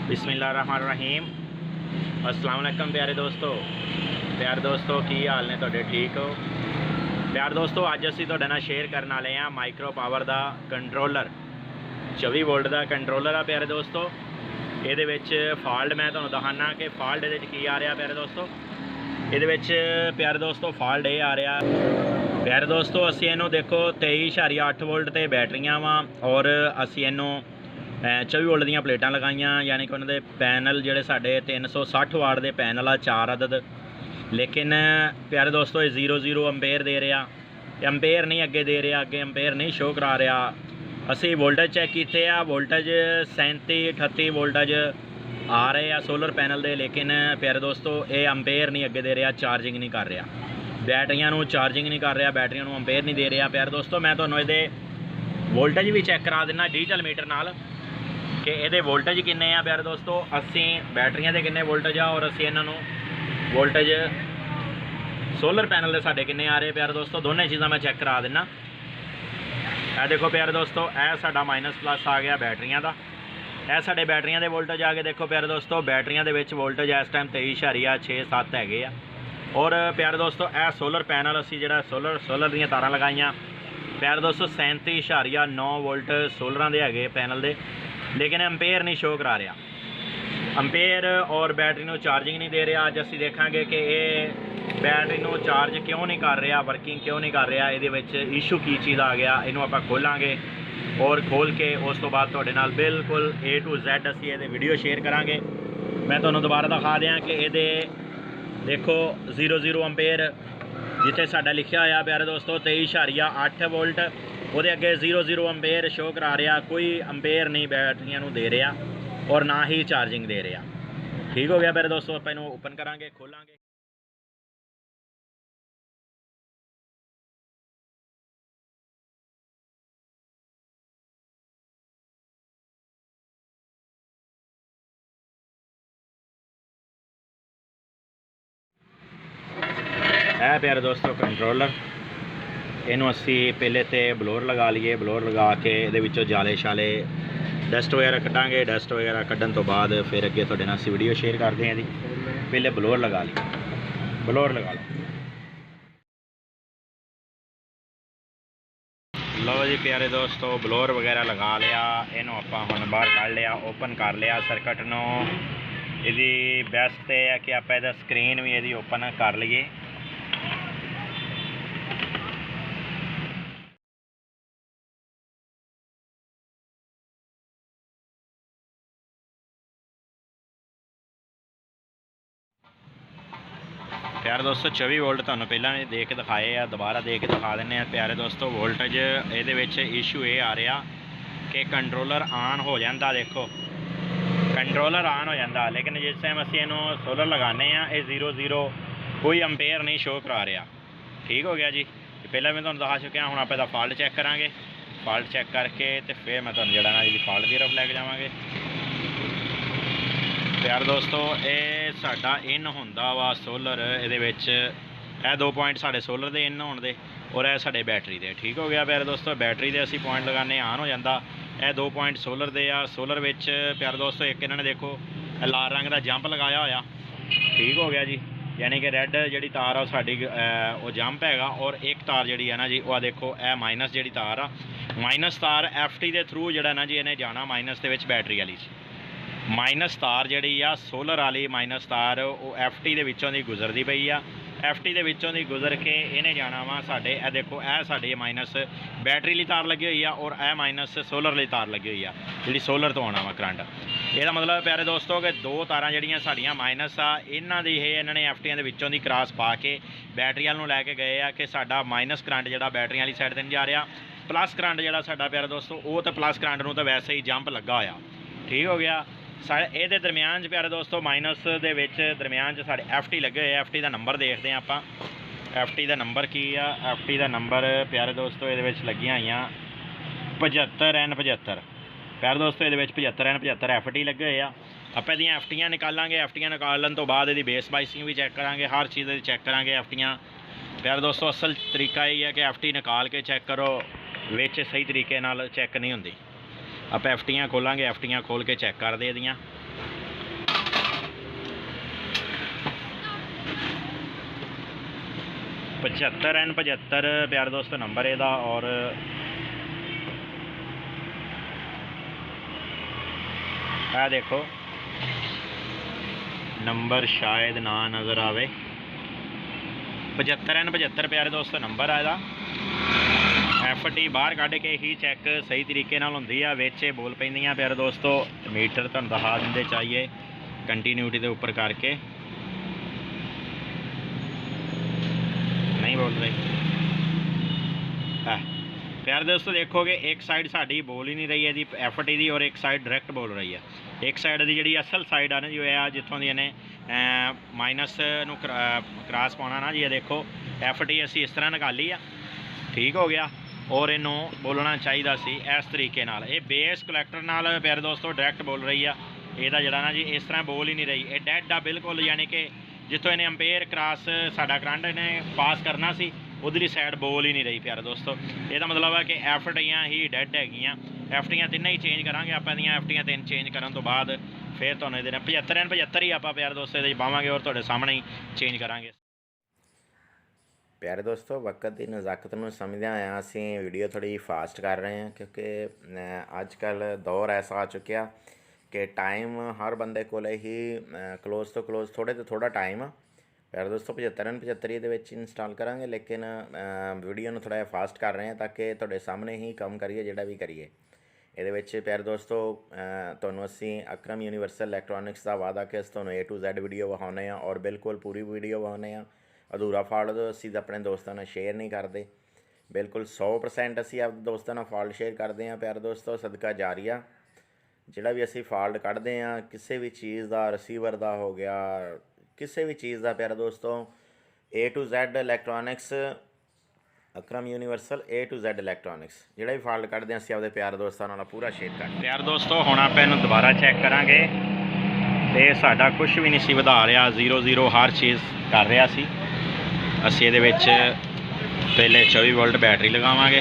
बिस्मिल्लाहिर्रहमानिर्रहीम। अस्सलाम वालेकुम प्यारे दोस्तों की हाल ने तुहाडे ठीक हो। प्यारे दोस्तों अज असीं तुहाडे नाल शेयर करने वाले हैं माइक्रो पावर का कंट्रोलर 24 वोल्ट का कंट्रोलर आ। प्यारे दोस्तों ये फॉल्ट मैं तुहानूं दिखाना कि फॉल्ट ये की आ रहा। प्यारे दोस्तों ये प्यारे दोस्तों फॉल्ट ये आ रहा। प्यारे दोस्तों असीं इहनूं देखो 23.8 वोल्ट ते बैटरियां वा और असीं इहनूं 24 वोल्ट दीयां प्लेटां लगाइयां, यानी कि उन्होंने पैनल जोड़े साढ़े 360 वाट के पैनल आ 4 अदद। लेकिन प्यारे दोस्तों ये 0 अंपेयर दे रहा, अंपेयर नहीं अगे दे रहा, अगे अंपेयर नहीं शो करा रहा। असी वोल्टेज चैक किए आ, वोल्टेज 37-38 वोल्टेज आ रहे हैं सोलर पैनल दे। लेकिन प्यारे दोस्तों ये अंपेयर नहीं अगे दे रहा, चार्जिंग नहीं कर रहा, बैटरियां चार्जिंग नहीं कर रहा, बैटरियां अंपेयर नहीं दे रहा। प्यारे दोस्तों मैं तुहानूं इहदे वोल्टेज भी चैक करा देना डिजिटल मीटर नाल कि ये वोल्टेज किन्ने आ। प्यारे दोस्तों असी बैटरियां दे किन्ने वोल्टेज आ और असी इन्हां नूं वोल्टेज सोलर पैनल के साढ़े किन्ने आ रहे। प्यारे दोस्तों दोनों चीज़ां मैं चैक करा देना। यह देखो प्यारे दोस्तों यह साडा माइनस प्लस आ गया बैटरियां का, यह साडे बैटरियां दे वोल्टेज आ गए। देखो प्यारे दोस्तों बैटरियां दे विच वोल्टेज इस टाइम 23.67 है। और प्यारे दोस्तों यह सोलर पैनल असी जिहड़ा सोलर दीयां तारां लगाइयां। प्यारे दोस्तों 37.9 वोल्ट सोलर दे है पैनल दे, लेकिन अंपेयर नहीं शो करा रहा, अंपेयर और बैटरी को चार्जिंग नहीं दे रहा। अज असी देखांगे कि ये बैटरी को चार्ज क्यों नहीं कर रहा, वर्किंग क्यों नहीं कर रहा, ये इशू की चीज़ आ गया। इनू आप खोलांगे और खोल के उस तो बाद तुहाडे नाल बिल्कुल A to Z असी ये वीडियो शेयर करांगे। मैं तुहानूं दोबारा दिखा दें कि ये देखो 0 अंपेयर जिथे साडा लिखा होया प्यारे दोस्तों 23.8 वोल्ट, वो अगे 0 अंपेयर शो करा रहा, कोई अंपेयर नहीं बैटरियां दे रहा और ना ही चार्जिंग दे रहा। ठीक हो गया प्यारे दोस्तों, आप इनू ओपन करांगे खोलांगे। है प्यारे दोस्तों कंट्रोलर, इनू असी पहले तो ब्लोर लगा लीए, ब्लोर लगा के ये जाले शाले डस्ट वगैरह कटांगे। डस्ट वगैरह कढ़न तो बाद फिर अगे तुहाडे नाल असीं वीडियो शेयर करते हैं जी। पहले ब्लोर लगा ली, ब्लोर लगा लो। लो जी प्यारे दोस्तों ब्लोर वगैरह लगा लिया, इनू आपां हुण बाहर कढ़ लिया, ओपन कर लिया सर्किट नूं। इहदी बेस्ट है कि आपां इहदा स्क्रीन भी इहदी ओपन कर लीए। प्यारे दोस्तों 24 वोल्ट तुहानूं पहलां दे के दिखाए आ, दोबारा दे के दिखा दें। प्यारे दोस्तों वोल्टेज ये इशू ये आ रहा कि कंट्रोलर ऑन हो जाता, देखो कंट्रोलर ऑन हो जाता, लेकिन जिस टाइम असीं इहनूं सोलर लगाने ये 0 कोई अंपेयर नहीं शो करा रहा। ठीक हो गया जी। पहला मैं तुहानूं दिखा चुकिया, हुण आपां इहदा फॉल्ट चैक करांगे। फॉल्ट चैक करके तो फिर मैं तुहानूं जिहड़ा ना इहदी फॉल्ट की तरफ लैके जावांगे। प्यारे दोस्तों ये साडा इन होंदा वा सोलर, ये 2 पॉइंट साढ़े सोलर दे इन होने दे और यह साढ़े बैटरी दे। ठीक हो गया प्यारे दोस्तों, बैटरी दे असी पॉइंट लगाने ऑन हो जाता, यह 2 पॉइंट सोलर दे आ। सोलर विच प्यारे दोस्तों एक इन्होंने देखो लाल रंग का जंप लगाया होया। ठीक हो गया जी, यानी कि रैड जी तार आ साड़ी वो जंप हैगा, और एक तार जी है ना जी वह देखो यह माइनस जी तार आ, माइनस तार FT के थ्रू जड़ा ना जी इन्हें जाना माइनस के बैटरी वाली माइनस तार जी आ सोलर वाली माइनस तार वो FT के विचों दी गुजरती पई आ। FT के विचों दी गुजर के इन्हें जाना वा साडे देखो यह साडे माइनस बैटरी ली तार लगी हुई है और यह माइनस सोलर ली तार लगी हुई है जी सोलर तो आना वा करंट। यदा मतलब प्यारे दोस्तों कि 2 तारां जड़ियां साड़ियां माइनस आ, इन्हां दी इन्होंने FT के विचों दी क्रॉस पा के बैटरी वाल नूं लैके गए आ कि साडा माइनस करंट जिहड़ा बैटरी वाली साइड ते नहीं जा रहा, प्लस करंट जिहड़ा साडा प्यारे दोस्तों वो तो प्लस करंट नूं तो वैसे ही जंप लगा होया। ठीक हो गया। ये दरम्यान प्यारे दोस्तों माइनस दे विच दरम्यान साढ़े FT लगे हुए। FT का नंबर देखते हैं आप, FT का नंबर की आ, FT का नंबर प्यारे दोस्तों ये लगियां हुई 75N75। प्यारे दोस्तों ये 75N75 FT लगे हुए आ। आप FTयां निकालांगे, FTयां निकालन तो बाद ये बेस बाइसिंग भी चैक करांगे, हर चीज़ चैक करांगे FTयां। प्यारे दोस्तों असल तरीका यही है कि FT निकाल के चैक करो, विच सही तरीके नाल चैक नहीं होंदी। आप FTयां खोलांगे, FTयां खोल के चैक कर दे दियाँ। 75N75 प्यारे दोस्तों नंबर ਇਹਦਾ। और ਇਹ देखो नंबर शायद ना नज़र आवे। 75N75 प्यारे दोस्तों नंबर है ਇਹਦਾ। FT बाहर कढ़ के ही चैक सही तरीके नाल हुंदी आ, विच बोल पैंदियां प्यारे दोस्तों। मीटर तुहानूं दिखा दिंदे चाहिए कंटीन्यूटी के उपर करके, नहीं बोल रही प्यारे दोस्तों। देखोगे एक साइड साड़ी बोल ही नहीं रही है जी FT की, और एक साइड डायरैक्ट बोल रही है। एक साइड की जी असल साइड है ना जो है जितों दी इन्हें माइनस नूं क्रॉस पाना ना जी, देखो FT असी इस तरह निकाली आ, ठीक हो गया। और इनू बोलना चाहिए सी इस तरीके नाल। ये बेस कलैक्टर नाल प्यारे दोस्तों डायरैक्ट बोल रही है। ਇਹਦਾ ਜਿਹੜਾ ना जी इस तरह बोल ही नहीं रही, ये डैड आ बिल्कुल, यानी कि जितों इन्हें अंपेयर क्रॉस साडा करंट इन्हें पास करना सी उधरली साइड बोल ही नहीं रही प्यारे दोस्तों। ਇਹਦਾ मतलब है कि FT'यां ही डैड हैगियां। FT'यां ਤਿੰਨ ही चेंज करांगे ਆਪਾਂ ਦੀਆਂ। FT'यां ਤਿੰਨ चेंज करन तो बाद फिर ਤੁਹਾਨੂੰ ਇਹਦੇ 75N75 ही आप प्यारे दोस्तों ਇਹਦੇ ਪਾਵਾਂਗੇ और ਤੁਹਾਡੇ ਸਾਹਮਣੇ ही चेंज करांगे। प्यारे दोस्तों वक्त की नज़ाकत में समझदे आए असीं वीडियो थोड़ी फास्ट कर रहे हैं, क्योंकि अजकल दौर ऐसा आ चुकिया कि टाइम हर बंदे को ही क्लोज तो क्लोज थोड़े तो थोड़ा टाइम प्यारे दोस्तों 75N75 ये इंस्टॉल करांगे, लेकिन वीडियो में थोड़ा फास्ट कर रहे हैं ताकि तुहाडे सामने ही काम करिए जिहड़ा भी करिए। ये प्यारे दोस्तों तुहानूं असीं अक्रम यूनीवर्सल इलैक्ट्रॉनिक्स का वादा कि असीं तुहानूं A to Z वीडियो विखाउने आ और बिल्कुल पूरी वीडियो विखाउने आ। अधूरा फॉल्ट असी अपने दोस्तों ने शेयर नहीं करते, बिल्कुल 100% असी अपने दोस्तों ने फॉल्ट शेयर करते हैं प्यारे दोस्तों। सदका जारिया जिहड़ा भी असी फॉल्ट कढ़ते हैं किसी भी चीज़ का, रिसीवर का हो गया, किसी भी चीज़ का प्यारे दोस्तों A to Z electronics Akram universal A to Z electronics जिहड़ा भी फॉल्ट कढ़ते हैं असी अपने प्यारे दोस्तों नाल पूरा शेयर करते हैं। प्यारे दोस्तों हुण आपां इहनूं दोबारा चैक करांगे ते साडा कुछ भी नहीं सी वधा रहा, 0-0 हर चीज़ कर रहा सी। असी ये पहले 24 वोल्ट बैटरी लगावांगे।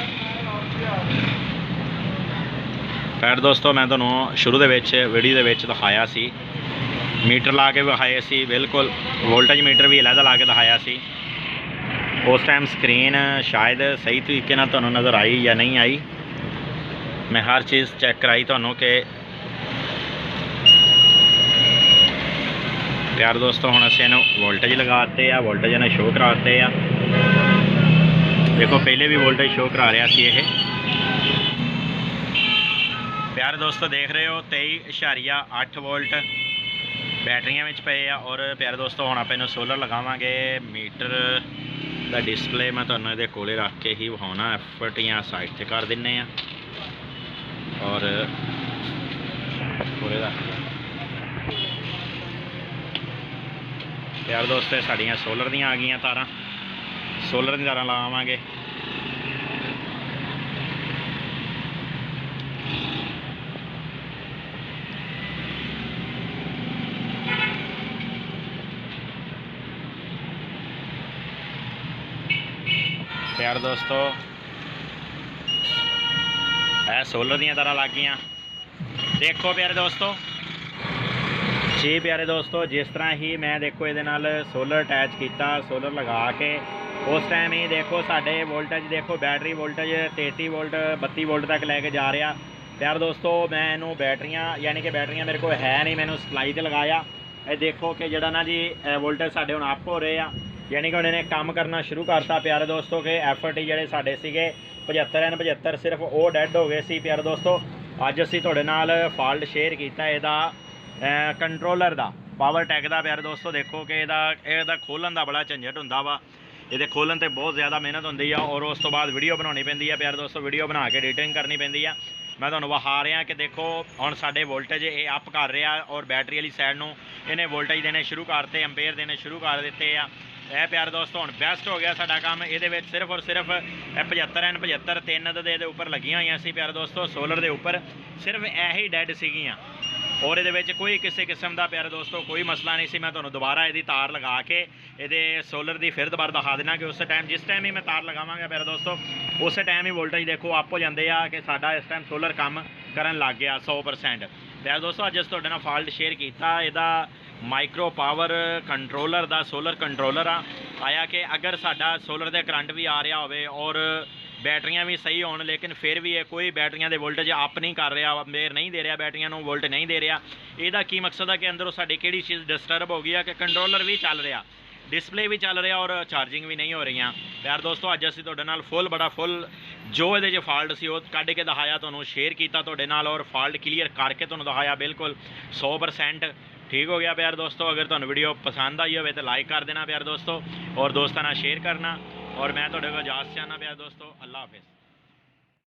प्यारे दोस्तों मैं तुहानूं शुरू दे विच वीडियो दे दिखाया सी, मीटर ला के विखाए सी, बिल्कुल वोल्टेज मीटर भी अलहदा ला के दिखाया सी। उस टाइम स्क्रीन शायद सही तरीके नाल तुहानूं नज़र आई या नहीं आई, मैं हर चीज़ चैक कराई तुहानूं कि प्यारे दोस्तों हुण असीं वोल्टेज लगाते हैं, वोल्टेज इन्हें शो कराते हैं। देखो पहले भी वोल्टेज शो करा रहा सी ये। प्यारे दोस्तों देख रहे हो 23.8 वोल्ट बैटरियां में पे आ। और प्यारे दोस्तों हुण आपां इहनूं सोलर लगावांगे। मीटर का डिस्पले मैं तुहानूं इहदे कोले रख के ही विखाउणा। FT'यां साइड ते कर दिन्ने आ और कोले रख के प्यारे दोस्तों साड़ियाँ सोलर दियाँ आ गई तारां, सोलर दी तारां लावांगे। प्यारे दोस्तों है सोलर दियाँ तारां लग गई। देखो प्यारे दोस्तों जी, प्यारे दोस्तों जिस तरह ही मैं देखो ये सोलर अटैच किया, सोलर लगा के उस टाइम ही देखो साढ़े वोल्टेज देखो बैटरी वोल्टेज 33 वोल्ट 32 वोल्ट तक लैके जा रहा। प्यारे दोस्तों मैं इनू बैटरियाँ यानी कि बैटरियाँ मेरे को है नहीं, मैंने सप्लाई से लगाया। ये देखो कि जड़ा ना जी वोल्टेज साढ़े हुण अप हो रहे हैं, यानी कि हुण इन्हें काम करना शुरू करता प्यारे दोस्तों के। FT जिहड़े साढ़े सीगे 75N75 सिर्फ वो डैड हो गए सी प्यारे दोस्तों। अज असीं तुहाडे नाल फॉल्ट शेयर किया इहदा कंट्रोलर का पावर टैग का प्यारे दोस्तों। देखो कि ਇਹਦਾ खोलन का बड़ा झंझट होंदा वा, ये खोलन तो बहुत ज़्यादा मेहनत होंदी है और उस तो बाद वीडियो बनानी पैंदी है प्यारे दोस्तों। वीडियो बना के एडिटिंग करनी पैंदी है। मैं तुहानूं विखा रहा कि देखो हुण साडे वोल्टेज ये अप कर रहा और बैटरी वाली साइड नूं इन्हें वोल्टेज देने शुरू करते, अंपेयर देने शुरू कर दिते आ। यह प्यारे दोस्तों हुण बेस्ट हो गया साडा काम। ये सिर्फ और सिर्फ 75N75 3 दे उपर लगियां होईयां सी प्यारे दोस्तों, सोलर के उपर सिर्फ यही डैड सीगियां और ये कोई किसी किस्म का प्यारे दोस्तों कोई मसला नहीं सी। मैं तुहानूं दोबारा यदी तार लगा के ये सोलर की फिर दोबारा दिखा देना कि उस टाइम जिस टाइम ही मैं तार लगावांगा प्यारे दोस्तों उस टाइम ही वोल्टेज देखो अप हो जाते हैं कि साडा इस टाइम सोलर काम करन लग गया 100%। ਪਿਆਰ ਦੋਸਤੋ ਅੱਜ ਅਸੀਂ ਤੁਹਾਡੇ ਨਾਲ ਫਾਲਟ ਸ਼ੇਅਰ ਕੀਤਾ ਇਹਦਾ ਮਾਈਕਰੋ ਪਾਵਰ ਕੰਟਰੋਲਰ ਦਾ ਸੋਲਰ ਕੰਟਰੋਲਰ ਆਇਆ ਕਿ ਅਗਰ ਸਾਡਾ ਸੋਲਰ ਦੇ ਕਰੰਟ ਵੀ ਆ ਰਿਹਾ ਹੋਵੇ ਔਰ ਬੈਟਰੀਆਂ ਵੀ ਸਹੀ ਹੋਣ ਲੇਕਿਨ ਫਿਰ ਵੀ ਇਹ ਕੋਈ ਬੈਟਰੀਆਂ ਦੇ ਵੋਲਟੇਜ ਅਪ ਨਹੀਂ ਕਰ ਰਿਹਾ, ਮੇਰ ਨਹੀਂ ਦੇ ਰਿਹਾ, ਬੈਟਰੀਆਂ ਨੂੰ ਵੋਲਟ ਨਹੀਂ ਦੇ ਰਿਹਾ। ਇਹਦਾ ਕੀ ਮਕਸਦ ਹੈ ਕਿ ਅੰਦਰੋਂ ਸਾਡੀ ਕਿਹੜੀ ਚੀਜ਼ ਡਿਸਟਰਬ ਹੋ ਗਈ ਹੈ ਕਿ ਕੰਟਰੋਲਰ ਵੀ ਚੱਲ ਰਿਹਾ, डिस्पले भी चल रहा और चार्जिंग भी नहीं हो रही। प्यार दोस्तों अज असीं तुहाडे नाल फुल जो ये फॉल्ट सी कढ़ के दिखाया, तुहानूं शेयर किया तुहाडे नाल और फॉल्ट क्लीयर करके तुहानूं दिखाया बिल्कुल 100% ठीक हो गया। प्यार दोस्तों अगर तुहानूं वीडियो पसंद आई हो तो लाइक कर देना प्यार दोस्तों और दोस्तों नाल शेयर करना और मैं तुहाडे कोल इजाज़त चाहना प्यार दोस्तों। अल्लाह हाफिज़।